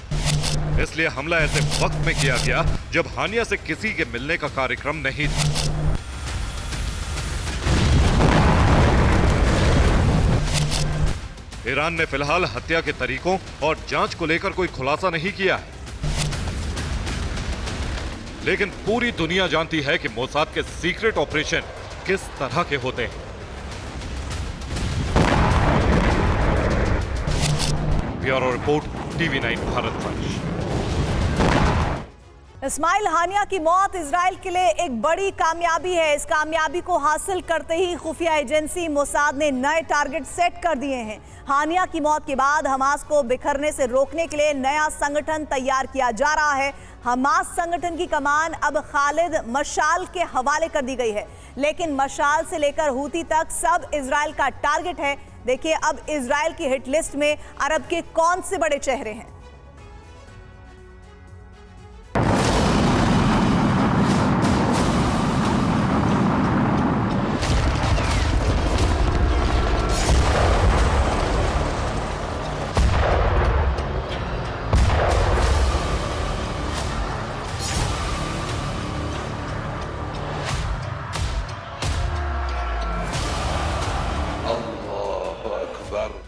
इसलिए हमला ऐसे वक्त में किया गया जब हानिया से किसी के मिलने का कार्यक्रम नहीं था। ईरान ने फिलहाल हत्या के तरीकों और जांच को लेकर कोई खुलासा नहीं किया है, लेकिन पूरी दुनिया जानती है कि मोसाद के सीक्रेट ऑपरेशन किस तरह के होते हैं। Bureau report, TV9 Bharatvarsh. Ismail Haniyeh की मौत इजराइल के लिए एक बड़ी कामयाबी है। इस कामयाबी को हासिल करते ही खुफिया एजेंसी मोसाद ने नए टारगेट सेट कर दिए हैं। हानिया की मौत के बाद हमास को बिखरने से रोकने के लिए नया संगठन तैयार किया जा रहा है। हमास संगठन की कमान अब खालिद मशाल के हवाले कर दी गई है, लेकिन मशाल से लेकर हूती तक सब इजराइल का टारगेट है। देखिए अब इजराइल की हिट लिस्ट में अरब के कौन से बड़े चेहरे हैं।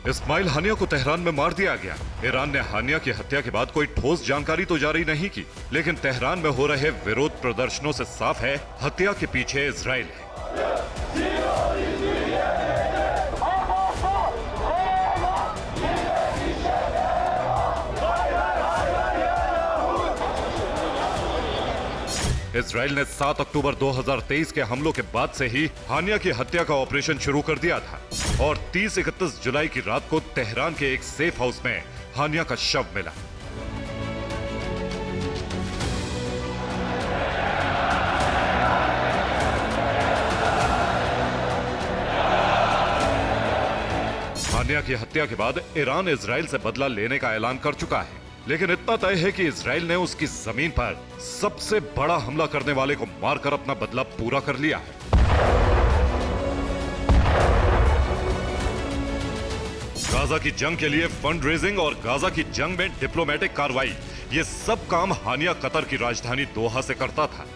इस्माइल हानिया को तेहरान में मार दिया गया। ईरान ने हानिया की हत्या के बाद कोई ठोस जानकारी तो जारी नहीं की, लेकिन तेहरान में हो रहे विरोध प्रदर्शनों से साफ है हत्या के पीछे इजराइल है। इजराइल ने 7 अक्टूबर 2023 के हमलों के बाद से ही हानिया की हत्या का ऑपरेशन शुरू कर दिया था और 30-31 जुलाई की रात को तेहरान के एक सेफ हाउस में हानिया का शव मिला। हानिया की हत्या के बाद ईरान इजराइल से बदला लेने का ऐलान कर चुका है, लेकिन इतना तय है कि इजराइल ने उसकी जमीन पर सबसे बड़ा हमला करने वाले को मारकर अपना बदला पूरा कर लिया है। गाजा की जंग के लिए फंड रेजिंग और गाजा की जंग में डिप्लोमेटिक कार्रवाई, ये सब काम हानिया कतर की राजधानी दोहा से करता था।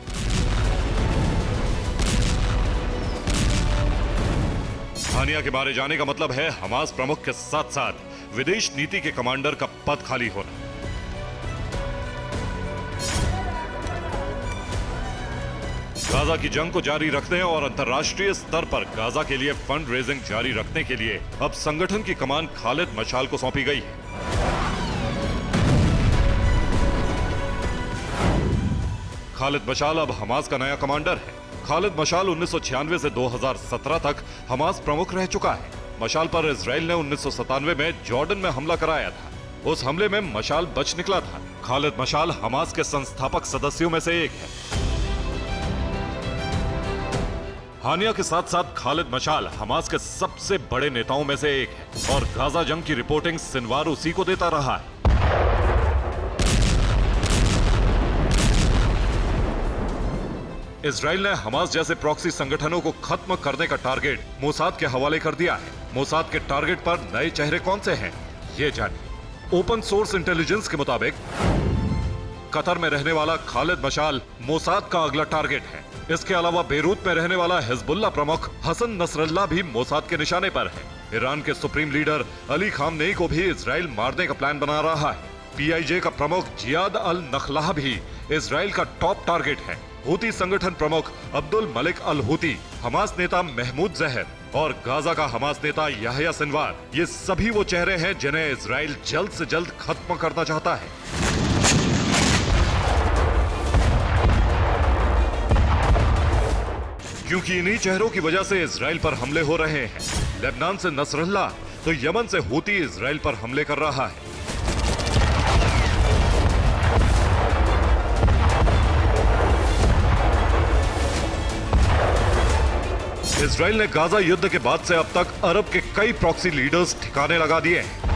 हानिया के मारे जाने का मतलब है हमास प्रमुख के साथ साथ विदेश नीति के कमांडर का पद खाली होना। गाजा की जंग को जारी रखने और अंतर्राष्ट्रीय स्तर पर गाजा के लिए फंड रेजिंग जारी रखने के लिए अब संगठन की कमान खालिद मशाल को सौंपी गई है। खालिद मशाल अब हमास का नया कमांडर है। खालिद मशाल 1996 से 2017 तक हमास प्रमुख रह चुका है। मशाल पर इजराइल ने 1997 में जॉर्डन में हमला कराया था। उस हमले में मशाल बच निकला था। खालिद मशाल हमास के संस्थापक सदस्यों में से एक है। हानिया के साथ साथ खालिद मशाल हमास के सबसे बड़े नेताओं में से एक है और गाजा जंग की रिपोर्टिंग सिनवार उसी को देता रहा है। इजराइल ने हमास जैसे प्रॉक्सी संगठनों को खत्म करने का टारगेट मोसाद के हवाले कर दिया है। मोसाद के टारगेट पर नए चेहरे कौन से हैं, ये जानिए। ओपन सोर्स इंटेलिजेंस के मुताबिक कतर में रहने वाला खालिद मशाल मोसाद का अगला टारगेट है। इसके अलावा बेरूत में रहने वाला हिजबुल्लाह प्रमुख हसन नसरल्लाह भी मोसाद के निशाने पर है। ईरान के सुप्रीम लीडर अली खामनेई को भी इजराइल मारने का प्लान बना रहा है। पीआईजे का प्रमुख जियाद अल नखलाह भी इजराइल का टॉप टारगेट है। हूती संगठन प्रमुख Abdul Malik al Houthi, Hamas नेता महमूद जहर और गाजा का हमास नेता याह्या सिनवार, ये सभी वो चेहरे हैं जिन्हें इजराइल जल्द से जल्द खत्म करना चाहता है। क्योंकि इन्हीं चेहरों की वजह से इजराइल पर हमले हो रहे हैं। लेबनान से नसरल्लाह तो यमन से हूती इजराइल पर हमले कर रहा है। इजराइल ने गाजा युद्ध के बाद से अब तक अरब के कई प्रॉक्सी लीडर्स ठिकाने लगा दिए हैं।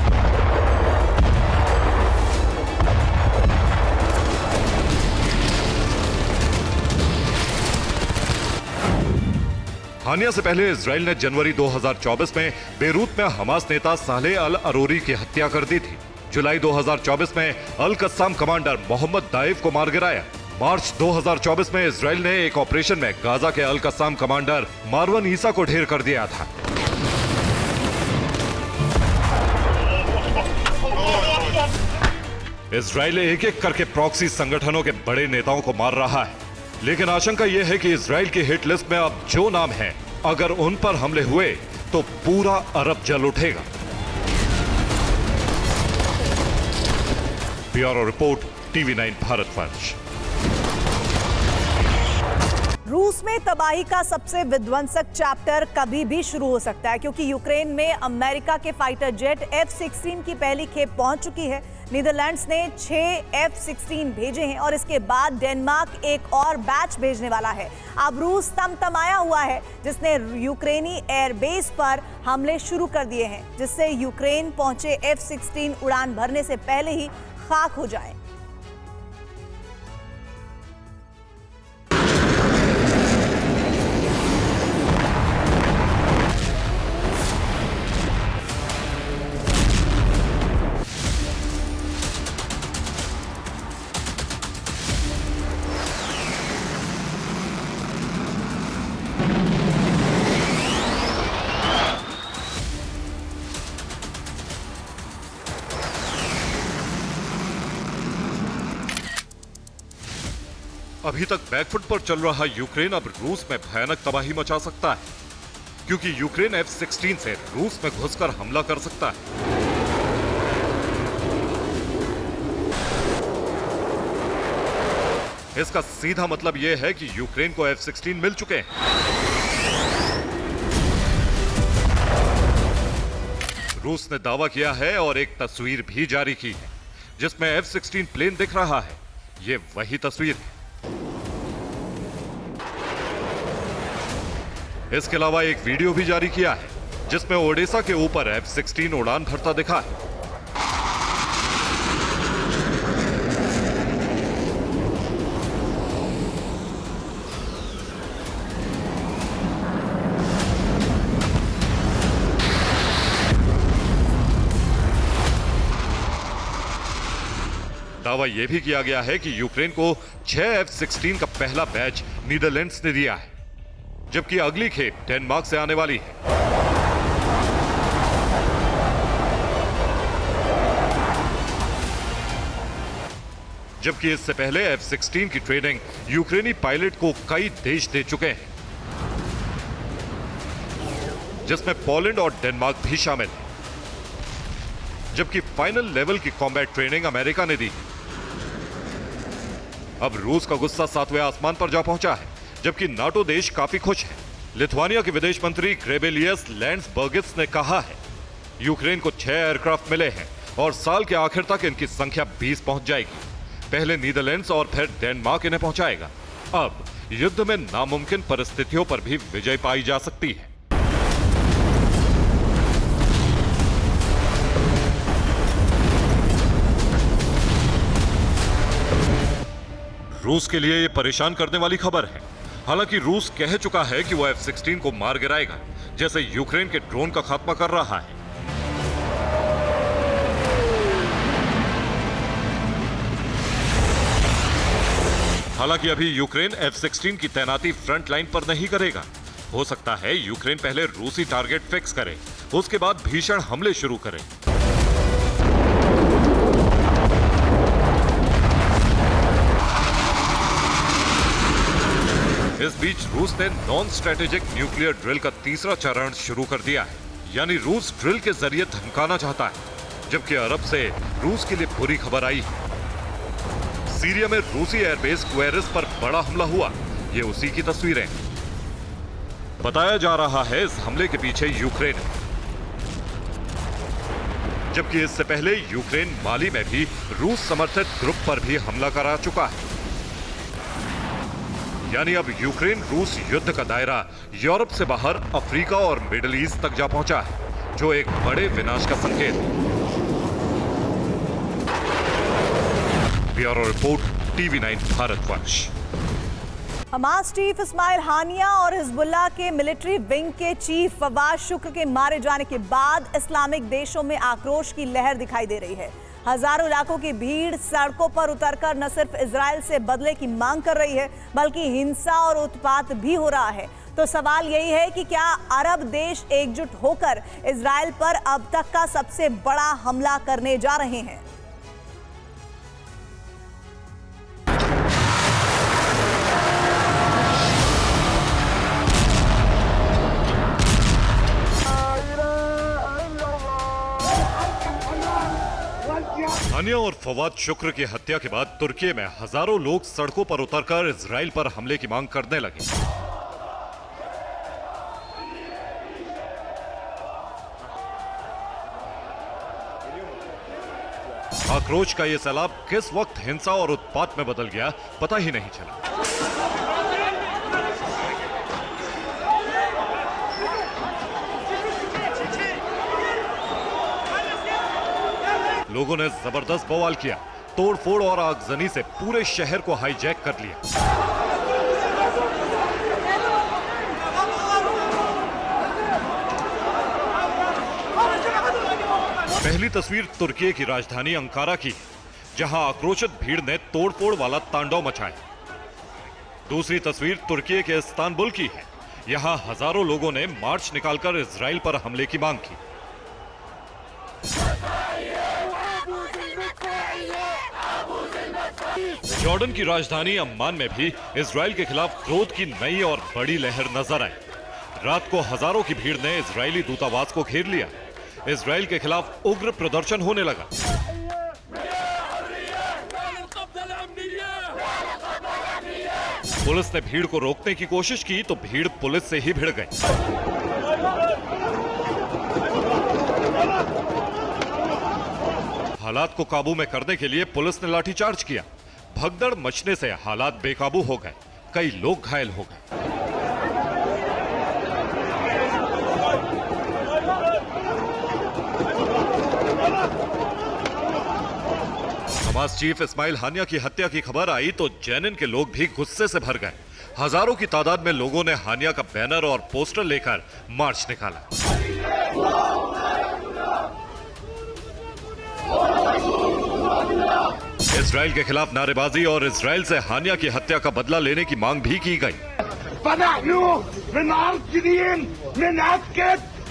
हानिया से पहले इजराइल ने जनवरी 2024 में बेरूत में हमास नेता सालेह अल अरोरी की हत्या कर दी थी। जुलाई 2024 में अल कस्साम कमांडर मोहम्मद दाइफ को मार गिराया। मार्च 2024 में इजराइल ने एक ऑपरेशन में गाजा के अल कस्साम कमांडर मारवन ईसा को ढेर कर दिया था। इजराइल एक एक करके प्रॉक्सी संगठनों के बड़े नेताओं को मार रहा है, लेकिन आशंका यह है कि इजराइल की हिट लिस्ट में अब जो नाम हैं, अगर उन पर हमले हुए तो पूरा अरब जल उठेगा। Bureau report, TV9 भारतवंश। रूस में तबाही का सबसे विध्वंसक चैप्टर कभी भी शुरू हो सकता है, क्योंकि यूक्रेन में अमेरिका के फाइटर जेट F-16 की पहली खेप पहुंच चुकी है। नीदरलैंड्स ने 6 F-16 भेजे हैं और इसके बाद डेनमार्क एक और बैच भेजने वाला है। अब रूस तमतमाया हुआ है, जिसने यूक्रेनी एयरबेस पर हमले शुरू कर दिए हैं, जिससे यूक्रेन पहुंचे F-16 उड़ान भरने से पहले ही खाक हो जाए। अभी तक बैकफुट पर चल रहा यूक्रेन अब रूस में भयानक तबाही मचा सकता है, क्योंकि यूक्रेन F-16 से रूस में घुसकर हमला कर सकता है। इसका सीधा मतलब यह है कि यूक्रेन को F-16 मिल चुके हैं। रूस ने दावा किया है और एक तस्वीर भी जारी की है, जिसमें F-16 प्लेन दिख रहा है। ये वही तस्वीर है। इसके अलावा एक वीडियो भी जारी किया है, जिसमें ओडेसा के ऊपर F-16 उड़ान भरता दिखा है। दावा यह भी किया गया है कि यूक्रेन को 6 F-16 का पहला बैच नीदरलैंड्स ने दिया है, जबकि अगली खेप डेनमार्क से आने वाली है। जबकि इससे पहले F-16 की ट्रेनिंग यूक्रेनी पायलट को कई देश दे चुके हैं, जिसमें पोलैंड और डेनमार्क भी शामिल है। जबकि फाइनल लेवल की कॉम्बैट ट्रेनिंग अमेरिका ने दी। अब रूस का गुस्सा 7वें आसमान पर जा पहुंचा है, जबकि नाटो देश काफी खुश है। लिथुआनिया के विदेश मंत्री ग्रेबेलियस लैंड्सबर्गिस ने कहा है, यूक्रेन को 6 एयरक्राफ्ट मिले हैं और साल के आखिर तक इनकी संख्या 20 पहुंच जाएगी। पहले नीदरलैंड्स और फिर डेनमार्क इन्हें पहुंचाएगा। अब युद्ध में नामुमकिन परिस्थितियों पर भी विजय पाई जा सकती है। रूस के लिए यह परेशान करने वाली खबर है। हालांकि रूस कह चुका है कि वो F-16 को मार गिराएगा, जैसे यूक्रेन के ड्रोन का खात्मा कर रहा है। हालांकि अभी यूक्रेन F-16 की तैनाती फ्रंट लाइन पर नहीं करेगा। हो सकता है यूक्रेन पहले रूसी टारगेट फिक्स करे, उसके बाद भीषण हमले शुरू करे। इस बीच रूस ने नॉन स्ट्रेटेजिक न्यूक्लियर ड्रिल का तीसरा चरण शुरू कर दिया है, यानी रूस ड्रिल के जरिए धमकाना चाहता है। जबकि अरब से रूस के लिए बुरी खबर आई है। सीरिया में रूसी एयरबेस क्वेरिस पर बड़ा हमला हुआ। ये उसी की तस्वीरें हैं। बताया जा रहा है इस हमले के पीछे यूक्रेन है। जबकि इससे पहले यूक्रेन माली में भी रूस समर्थित ग्रुप पर भी हमला करा चुका है। यानी अब यूक्रेन रूस युद्ध का दायरा यूरोप से बाहर अफ्रीका और मिडिल ईस्ट तक जा पहुंचा है, जो एक बड़े विनाश का संकेत है। Bureau report, TV9 Bharatvarsh. Hamas chief Ismail Haniyeh और हिजबुल्लाह के मिलिट्री विंग के चीफ फवाद शुक्र के मारे जाने के बाद इस्लामिक देशों में आक्रोश की लहर दिखाई दे रही है। हजारों लाखों की भीड़ सड़कों पर उतरकर न सिर्फ इजराइल से बदले की मांग कर रही है, बल्कि हिंसा और उत्पात भी हो रहा है। तो सवाल यही है कि क्या अरब देश एकजुट होकर इजराइल पर अब तक का सबसे बड़ा हमला करने जा रहे हैं? हानिया और फवाद शुक्र की हत्या के बाद तुर्की में हजारों लोग सड़कों पर उतरकर इजराइल पर हमले की मांग करने लगे। आक्रोश का यह सैलाब किस वक्त हिंसा और उत्पात में बदल गया, पता ही नहीं चला। लोगों ने जबरदस्त बवाल किया, तोड़फोड़ और आगजनी से पूरे शहर को हाईजैक कर लिया। पहली तस्वीर तुर्की की राजधानी अंकारा की, जहां आक्रोशित भीड़ ने तोड़फोड़ वाला तांडव मचाया। दूसरी तस्वीर तुर्की के इस्तांबुल की है। यहां हजारों लोगों ने मार्च निकालकर इजराइल पर हमले की मांग की। जॉर्डन की राजधानी अम्मान में भी इजराइल के खिलाफ क्रोध की नई और बड़ी लहर नजर आई। रात को हजारों की भीड़ ने इजरायली दूतावास को घेर लिया। इजराइल के खिलाफ उग्र प्रदर्शन होने लगा। पुलिस ने भीड़ को रोकने की कोशिश की तो भीड़ पुलिस से ही भिड़ गई। हालात को काबू में करने के लिए पुलिस ने लाठीचार्ज किया। भगदड़ मचने से हालात बेकाबू हो गए, कई लोग घायल हो गए। हमास चीफ इस्माइल हानिया की हत्या की खबर आई तो जेनिन के लोग भी गुस्से से भर गए। हजारों की तादाद में लोगों ने हानिया का बैनर और पोस्टर लेकर मार्च निकाला। इजराइल के खिलाफ नारेबाजी और इजराइल से हानिया की हत्या का बदला लेने की मांग भी की गई।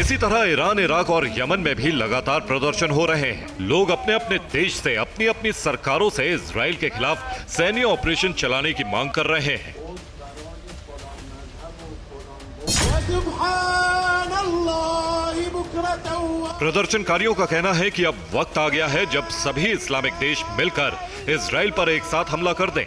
इसी तरह ईरान, इराक और यमन में भी लगातार प्रदर्शन हो रहे हैं। लोग अपने अपने देश से, अपनी अपनी सरकारों से इजराइल के खिलाफ सैन्य ऑपरेशन चलाने की मांग कर रहे हैं। प्रदर्शनकारियों का कहना है कि अब वक्त आ गया है जब सभी इस्लामिक देश मिलकर इजराइल पर एक साथ हमला कर दें।